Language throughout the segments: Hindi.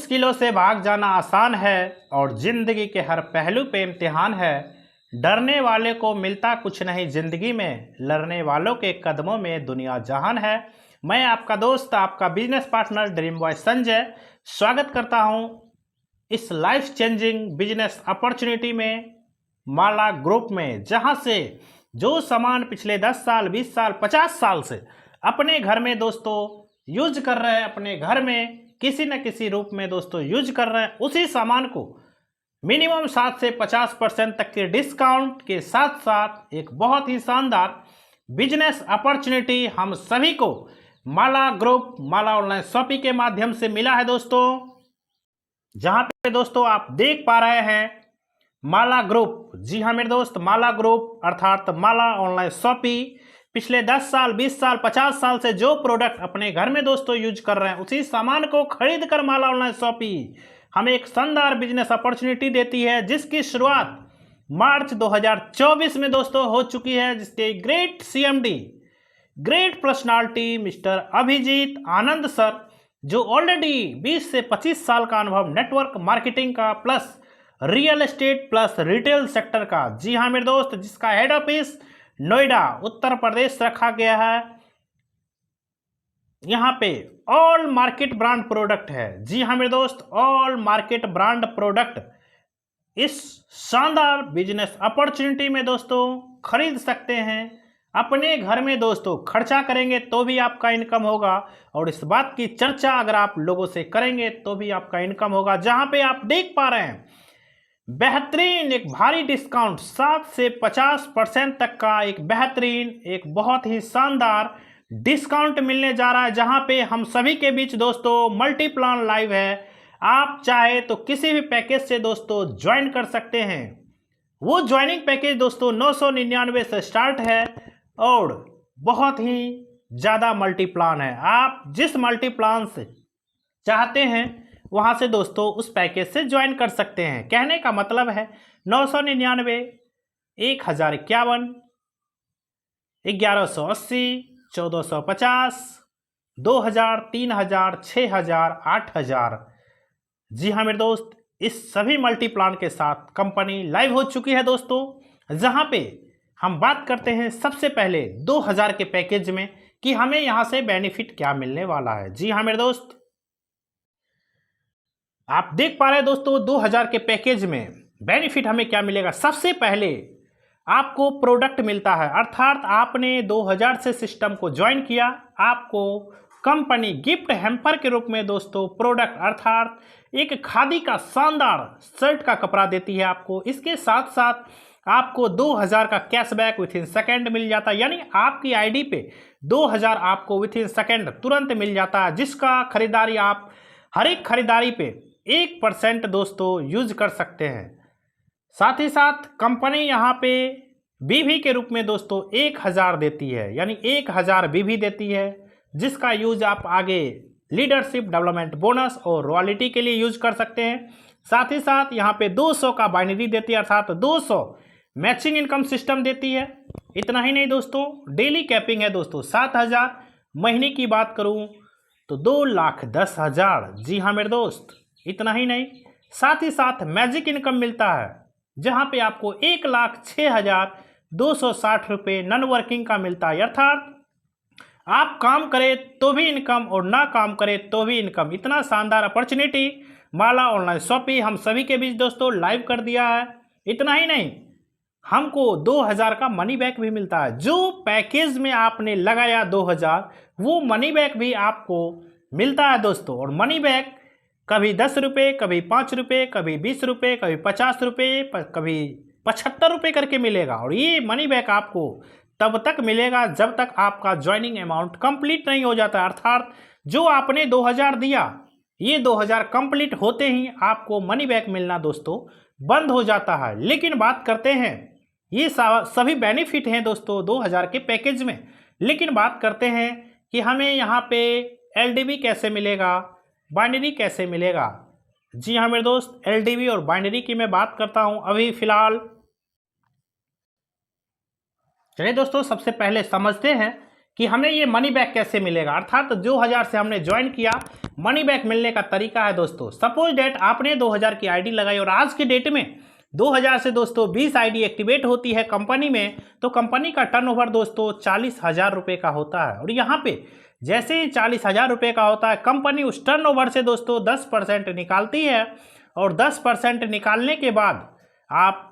मुश्किलों से भाग जाना आसान है और जिंदगी के हर पहलू पे इम्तिहान है। डरने वाले को मिलता कुछ नहीं जिंदगी में, लड़ने वालों के कदमों में दुनिया जहान है। मैं आपका दोस्त, आपका business partner dream boy Sanjay स्वागत करता हूं इस लाइफ चेंजिंग बिजनेस अपॉर्चुनिटी में, माला ग्रुप में, जहां से जो सामान पिछले 10 साल 20 साल 50 साल से अपने घर में दोस्तों यूज कर रहे हैं, अपने घर में किसी न किसी रूप में दोस्तों यूज कर रहे हैं, उसी सामान को मिनिमम 7 से 50% तक के डिस्काउंट के साथ साथ एक बहुत ही शानदार बिजनेस अपॉर्चुनिटी हम सभी को माला ग्रुप, माला ऑनलाइन शॉपिंग के माध्यम से मिला है दोस्तों। जहां पे दोस्तों आप देख पा रहे हैं माला ग्रुप, जी हाँ मेरे दोस्त, माला ग्रुप अर्थात माला ऑनलाइन शॉपिंग पिछले 10 साल 20 साल 50 साल से जो प्रोडक्ट अपने घर में दोस्तों यूज कर रहे हैं, उसी सामान को खरीद कर माला ऑनलाइन शॉपिंग हमें एक शानदार बिजनेस अपॉर्चुनिटी देती है, जिसकी शुरुआत मार्च 2024 में दोस्तों हो चुकी है, जिसके great CMD, great personality mister Abhijit Anand sir, जो ऑलरेडी 20 से 25 साल का अनुभव नेटवर्क मार्केटिंग का plus real estate plus retail sector का, जी हाँ मेरे दोस्त, जिसका हेड ऑफिस नोएडा उत्तर प्रदेश रखा गया है। यहाँ पे ऑल मार्केट ब्रांड प्रोडक्ट है, जी हाँ मेरे दोस्त, ऑल मार्केट ब्रांड प्रोडक्ट इस शानदार बिजनेस अपॉर्चुनिटी में दोस्तों खरीद सकते हैं। अपने घर में दोस्तों खर्चा करेंगे तो भी आपका इनकम होगा, और इस बात की चर्चा अगर आप लोगों से करेंगे तो भी आपका इनकम होगा। जहां पे आप देख पा रहे हैं बेहतरीन एक भारी डिस्काउंट 7 से 50% तक का एक बेहतरीन, एक बहुत ही शानदार डिस्काउंट मिलने जा रहा है, जहां पे हम सभी के बीच दोस्तों मल्टी प्लान लाइव है। आप चाहे तो किसी भी पैकेज से दोस्तों ज्वाइन कर सकते हैं। वो ज्वाइनिंग पैकेज दोस्तों 999 से स्टार्ट है और बहुत ही ज़्यादा मल्टी प्लान है। आप जिस मल्टी प्लान से चाहते हैं वहां से दोस्तों उस पैकेज से ज्वाइन कर सकते हैं। कहने का मतलब है 999, 1051, 1180, 1450, 2000, 3000, 6000, 8000। जी हाँ मेरे दोस्त, इस सभी मल्टी प्लान के साथ कंपनी लाइव हो चुकी है दोस्तों। जहां पे हम बात करते हैं सबसे पहले 2000 के पैकेज में कि हमें यहां से बेनिफिट क्या मिलने वाला है। जी हाँ मेरे दोस्त, आप देख पा रहे हैं दोस्तों 2000 के पैकेज में बेनिफिट हमें क्या मिलेगा। सबसे पहले आपको प्रोडक्ट मिलता है, अर्थात आपने 2000 से सिस्टम को ज्वाइन किया, आपको कंपनी गिफ्ट हैम्पर के रूप में दोस्तों प्रोडक्ट अर्थात एक खादी का शानदार शर्ट का कपड़ा देती है आपको। इसके साथ साथ आपको 2000 का कैशबैक विथ इन सेकेंड मिल जाता है, यानी आपकी आईडी पे 2000 आपको विथ इन सेकेंड तुरंत मिल जाता है, जिसका खरीदारी आप हर एक खरीदारी पे 1% दोस्तों यूज कर सकते हैं। साथ ही साथ कंपनी यहाँ पे बीवी के रूप में दोस्तों 1000 देती है, यानी 1000 बीवी देती है, जिसका यूज आप आगे लीडरशिप डेवलपमेंट बोनस और रॉयल्टी के लिए यूज कर सकते हैं। साथ ही साथ यहाँ पे 200 का बाइनरी देती है, अर्थात 200 मैचिंग इनकम सिस्टम देती है। इतना ही नहीं दोस्तों, डेली कैपिंग है दोस्तों 7000, महीने की बात करूँ तो 2,10,000। जी हाँ मेरे दोस्त, इतना ही नहीं, साथ ही साथ मैजिक इनकम मिलता है, जहां पे आपको 1,06,260 रुपये नॉन वर्किंग का मिलता है, अर्थात आप काम करें तो भी इनकम और ना काम करें तो भी इनकम। इतना शानदार अपॉर्चुनिटी माला ऑनलाइन शॉपिंग हम सभी के बीच दोस्तों लाइव कर दिया है। इतना ही नहीं, हमको 2000 का मनी बैक भी मिलता है। जो पैकेज में आपने लगाया 2000, वो मनी बैक भी आपको मिलता है दोस्तों। और मनी बैक कभी 10 रुपये, कभी 5 रुपये, कभी 20 रुपये, कभी 50 रुपये, कभी 75 रुपये करके मिलेगा। और ये मनी बैक आपको तब तक मिलेगा जब तक आपका ज्वाइनिंग अमाउंट कंप्लीट नहीं हो जाता, अर्थात जो आपने 2000 दिया, ये 2000 कंप्लीट होते ही आपको मनी बैक मिलना दोस्तों बंद हो जाता है। लेकिन बात करते हैं, ये सभी बेनिफिट हैं दोस्तों 2000 के पैकेज में, लेकिन बात करते हैं कि हमें यहाँ पे एलडीबी कैसे मिलेगा, बाइनरी कैसे मिलेगा। जी हाँ मेरे दोस्त, एलडीबी और बाइनरी की मैं बात करता हूँ अभी फिलहाल। चलिए दोस्तों, सबसे पहले समझते हैं कि हमें ये मनी बैक कैसे मिलेगा, अर्थात 2000 से हमने ज्वाइन किया, मनी बैक मिलने का तरीका है दोस्तों। सपोज डेट आपने 2000 की आईडी लगाई और आज के डेट में 2000 से दोस्तों 20 आईडी एक्टिवेट होती है कंपनी में, तो कंपनी का टर्नओवर दोस्तों 40,000 रुपये का होता है। और यहाँ पे जैसे ही 40,000 रुपये का होता है, कंपनी उस टर्नओवर से दोस्तों 10% निकालती है। और 10% निकालने के बाद आप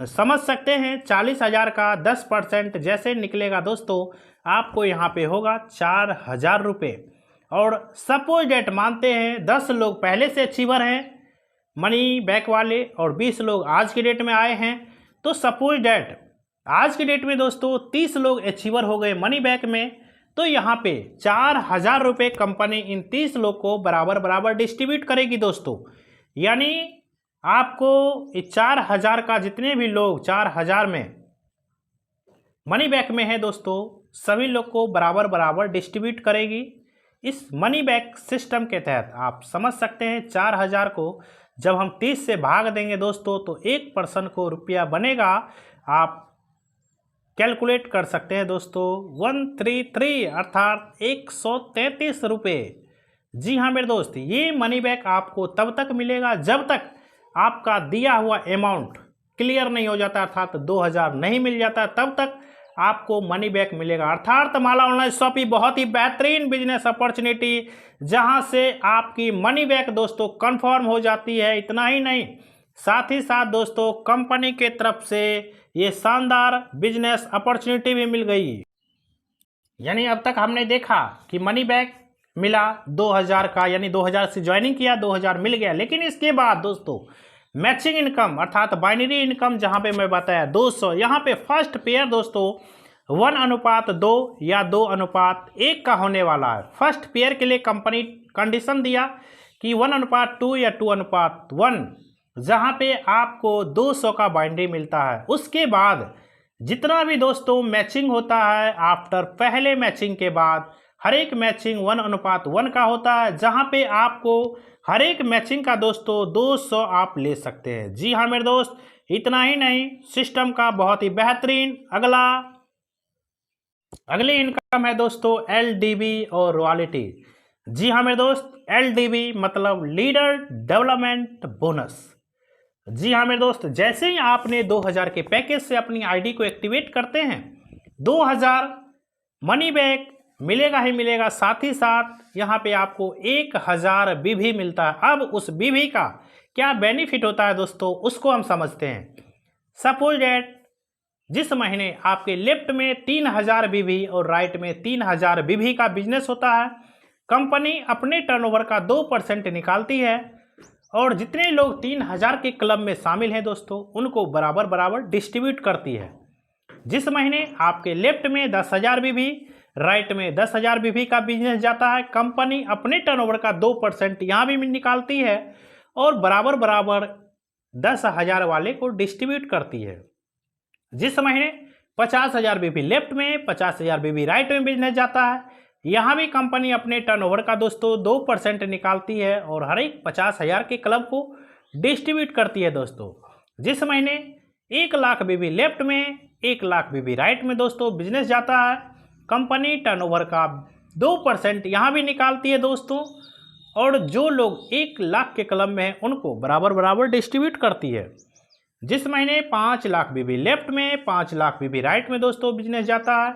समझ सकते हैं 40,000 का 10% जैसे निकलेगा दोस्तों, आपको यहाँ पे होगा 4,000 रुपये। और सपोज डेट मानते हैं 10 लोग पहले से अचीवर हैं मनी बैक वाले और 20 लोग आज की डेट में आए हैं, तो सपोज डेट आज की डेट में दोस्तों 30 लोग अचीवर हो गए मनी बैक में। तो यहाँ पे 4,000 रुपये कंपनी इन 30 लोग को बराबर बराबर डिस्ट्रीब्यूट करेगी दोस्तों। यानी आपको 4,000 का जितने भी लोग 4,000 में मनी बैक में है दोस्तों, सभी लोग को बराबर बराबर डिस्ट्रीब्यूट करेगी। इस मनी बैक सिस्टम के तहत आप समझ सकते हैं 4,000 को जब हम 30 से भाग देंगे दोस्तों, तो एक पर्सन को रुपया बनेगा, आप कैलकुलेट कर सकते हैं दोस्तों 133 अर्थात 133 रुपये। जी हाँ मेरे दोस्त, ये मनी बैक आपको तब तक मिलेगा जब तक आपका दिया हुआ अमाउंट क्लियर नहीं हो जाता, अर्थात 2000 नहीं मिल जाता, तब तक आपको मनी बैक मिलेगा। अर्थात माला ऑनलाइन शॉपिंग बहुत ही बेहतरीन बिजनेस अपॉर्चुनिटी, जहां से आपकी मनी बैक दोस्तों कंफर्म हो जाती है। इतना ही नहीं, साथ ही साथ दोस्तों कंपनी के तरफ से ये शानदार बिजनेस अपॉर्चुनिटी भी मिल गई। यानी अब तक हमने देखा कि मनी बैक मिला 2000 का, यानी 2000 से ज्वाइनिंग किया 2000 मिल गया। लेकिन इसके बाद दोस्तों मैचिंग इनकम अर्थात बाइनरी इनकम जहां पे मैं बताया 200, यहाँ पे फर्स्ट पेयर दोस्तों 1:2 या 2:1 का होने वाला है। फर्स्ट पेयर के लिए कंपनी कंडीशन दिया कि 1:2 या 2:1, जहां पे आपको 200 का बाइनरी मिलता है। उसके बाद जितना भी दोस्तों मैचिंग होता है आफ्टर पहले मैचिंग के बाद, हर एक मैचिंग 1:1 का होता है, जहां पे आपको हर एक मैचिंग का दोस्तों 200 आप ले सकते हैं। जी हाँ मेरे दोस्त, इतना ही नहीं, सिस्टम का बहुत ही बेहतरीन अगली इनकम है दोस्तों LDB और रॉयल्टी। जी हाँ मेरे दोस्त, LDB मतलब लीडर डेवलपमेंट बोनस। जी हाँ मेरे दोस्त, जैसे ही आपने 2000 के पैकेज से अपनी आईडी को एक्टिवेट करते हैं, 2000 मनी बैक मिलेगा ही मिलेगा, साथ ही साथ यहाँ पे आपको 1000 BV मिलता है। अब उस BV का क्या बेनिफिट होता है दोस्तों, उसको हम समझते हैं। सपोज डेट जिस महीने आपके लेफ्ट में 3000 BV और राइट में 3000 BV का बिजनेस होता है, कंपनी अपने टर्नओवर का 2% निकालती है और जितने लोग 3000 के क्लब में शामिल हैं दोस्तों, उनको बराबर बराबर डिस्ट्रीब्यूट करती है। जिस महीने आपके लेफ्ट में 10,000 BV, राइट में 10,000 BV का बिजनेस जाता है, कंपनी अपने टर्नओवर का 2% यहाँ भी निकालती है और बराबर बराबर 10,000 वाले को डिस्ट्रीब्यूट करती है। जिस महीने 50,000 BV लेफ्ट में, 50,000 BV राइट में बिजनेस जाता है, यहाँ भी कंपनी अपने टर्नओवर का दोस्तों 2% निकालती है और हर एक 50,000 के क्लब को डिस्ट्रीब्यूट करती है दोस्तों। जिस महीने 1 लाख BV लेफ्ट में, 1 लाख BV राइट में दोस्तों बिजनेस जाता है, कंपनी टर्नओवर का 2% यहाँ भी निकालती है दोस्तों और जो लोग 1 लाख के क्लब में हैं उनको बराबर बराबर डिस्ट्रीब्यूट करती है। जिस महीने 5 लाख BV लेफ्ट में, 5 लाख BV राइट में दोस्तों बिजनेस जाता है,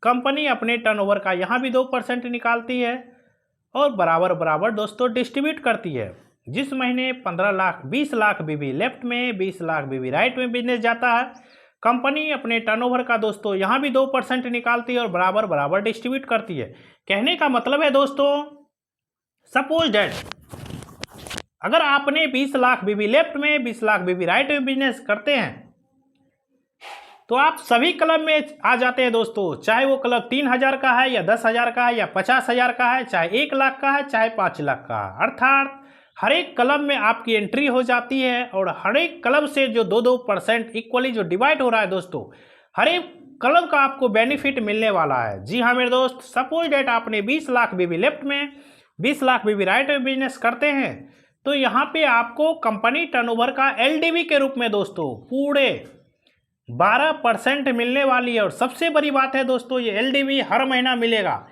कंपनी अपने टर्नओवर का यहाँ भी 2% निकालती है और बराबर बराबर दोस्तों डिस्ट्रीब्यूट करती है। जिस महीने 20 लाख BV लेफ्ट में, 20 लाख BV राइट में बिजनेस जाता है, कंपनी अपने टर्नओवर का दोस्तों यहाँ भी 2% निकालती है और बराबर बराबर डिस्ट्रीब्यूट करती है। कहने का मतलब है दोस्तों, सपोज डेट अगर आपने 20 लाख BV लेफ्ट में, 20 लाख BV राइट में बिजनेस करते हैं, तो आप सभी क्लब में आ जाते हैं दोस्तों, चाहे वो क्लब 3000 का है या 10,000 का है या 50,000 का है, चाहे 1 लाख का है, चाहे 5 लाख का है। अर्थात हर एक क्लब में आपकी एंट्री हो जाती है और हर एक क्लब से जो 2% इक्वली जो डिवाइड हो रहा है दोस्तों, हर एक क्लब का आपको बेनिफिट मिलने वाला है। जी हाँ मेरे दोस्त, सपोज डेट आपने 20 लाख BV लेफ्ट में, 20 लाख BV राइट में बिजनेस करते हैं, तो यहाँ पे आपको कंपनी टर्नओवर का LDB के रूप में दोस्तों पूरे 12% मिलने वाली है। और सबसे बड़ी बात है दोस्तों, ये एलडीवी हर महीना मिलेगा,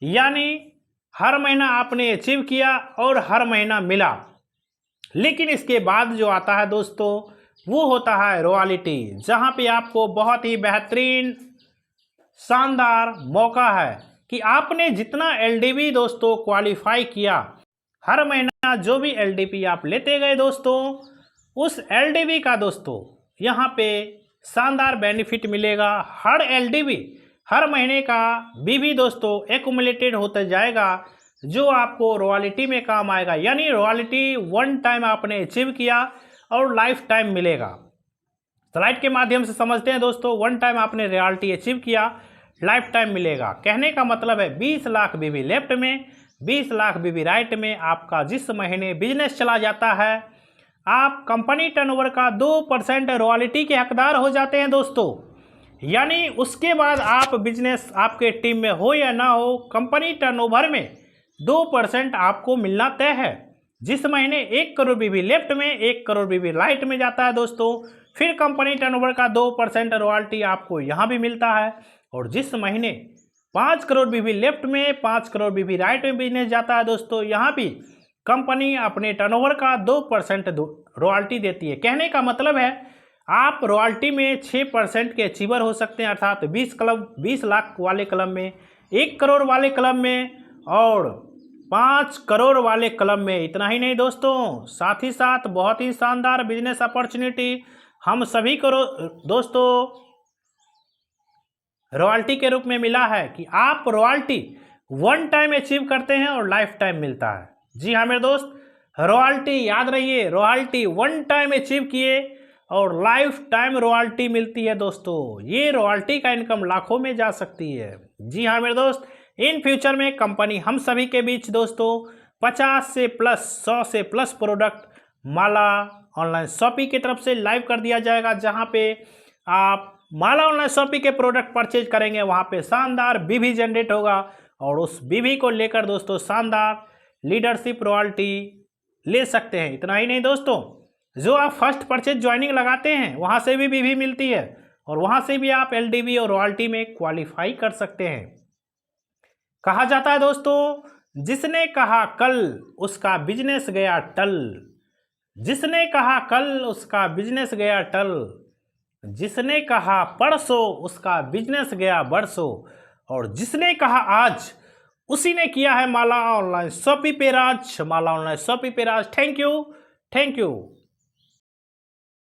यानी हर महीना आपने अचीव किया और हर महीना मिला। लेकिन इसके बाद जो आता है दोस्तों, वो होता है रॉयल्टी, जहां पे आपको बहुत ही बेहतरीन शानदार मौका है कि आपने जितना एलडीवी दोस्तों क्वालिफाई किया, हर महीना जो भी एलडीवी आप लेते गए दोस्तों, उस एलडीवी का दोस्तों यहाँ पे शानदार बेनिफिट मिलेगा। हर एलडीवी हर महीने का बीवी दोस्तों एक्युमुलेटेड होता जाएगा, जो आपको रॉयल्टी में काम आएगा। यानी रॉयल्टी वन टाइम आपने अचीव किया और लाइफ टाइम मिलेगा। स्लाइड के माध्यम से समझते हैं दोस्तों, वन टाइम आपने रॉयल्टी अचीव किया, लाइफ टाइम मिलेगा। कहने का मतलब है 20 लाख बीवी लेफ्ट में, 20 लाख बीवी राइट में आपका जिस महीने बिजनेस चला जाता है, आप कंपनी टर्नओवर का 2% रॉयल्टी के हकदार हो जाते हैं दोस्तों। यानी उसके बाद आप बिजनेस आपके टीम में हो या ना हो, कंपनी टर्नओवर में 2% आपको मिलना तय है। जिस महीने 1 करोड़ बीवी लेफ्ट में, 1 करोड़ बीवी राइट में जाता है दोस्तों, फिर कंपनी टर्नओवर का 2% रॉयल्टी आपको यहाँ भी मिलता है। और जिस महीने 5 करोड़ बीवी लेफ्ट में, 5 करोड़ बीवी राइट में बिजनेस जाता है दोस्तों, यहाँ भी कंपनी अपने टर्नओवर का 2% रॉयल्टी देती है। कहने का मतलब है आप रॉयल्टी में 6% के अचीवर हो सकते हैं, अर्थात 20 लाख वाले क्लब में, 1 करोड़ वाले क्लब में और 5 करोड़ वाले क्लब में। इतना ही नहीं दोस्तों, साथ ही साथ बहुत ही शानदार बिजनेस अपॉर्चुनिटी हम सभी को दोस्तों रॉयल्टी के रूप में मिला है कि आप रॉयल्टी वन टाइम अचीव करते हैं और लाइफ टाइम मिलता है। जी हाँ मेरे दोस्त, रॉयल्टी याद रहिए, रॉयल्टी वन टाइम अचीव किए और लाइफ टाइम रॉयल्टी मिलती है दोस्तों। ये रॉयल्टी का इनकम लाखों में जा सकती है। जी हाँ मेरे दोस्त, इन फ्यूचर में कंपनी हम सभी के बीच दोस्तों 50 से प्लस 100 से प्लस प्रोडक्ट माला ऑनलाइन शॉपिंग की तरफ से लाइव कर दिया जाएगा। जहाँ पे आप माला ऑनलाइन शॉपिंग के प्रोडक्ट परचेज करेंगे, वहाँ पे शानदार बीवी जनरेट होगा और उस बीवी को लेकर दोस्तों शानदार लीडरशिप रॉयल्टी ले सकते हैं। इतना ही नहीं दोस्तों, जो आप फर्स्ट परचेज ज्वाइनिंग लगाते हैं, वहाँ से भी बीवी मिलती है और वहाँ से भी आप एलडीवी और रॉयल्टी में क्वालिफाई कर सकते हैं। कहा जाता है दोस्तों, जिसने कहा कल उसका बिजनेस गया टल, जिसने कहा कल उसका बिजनेस गया टल, जिसने कहा परसों उसका बिजनेस गया बरसों, और जिसने कहा आज उसी ने किया है माला ऑनलाइन शॉपिंग पे राज। माला ऑनलाइन शॉपिंग पे राज। Thank you.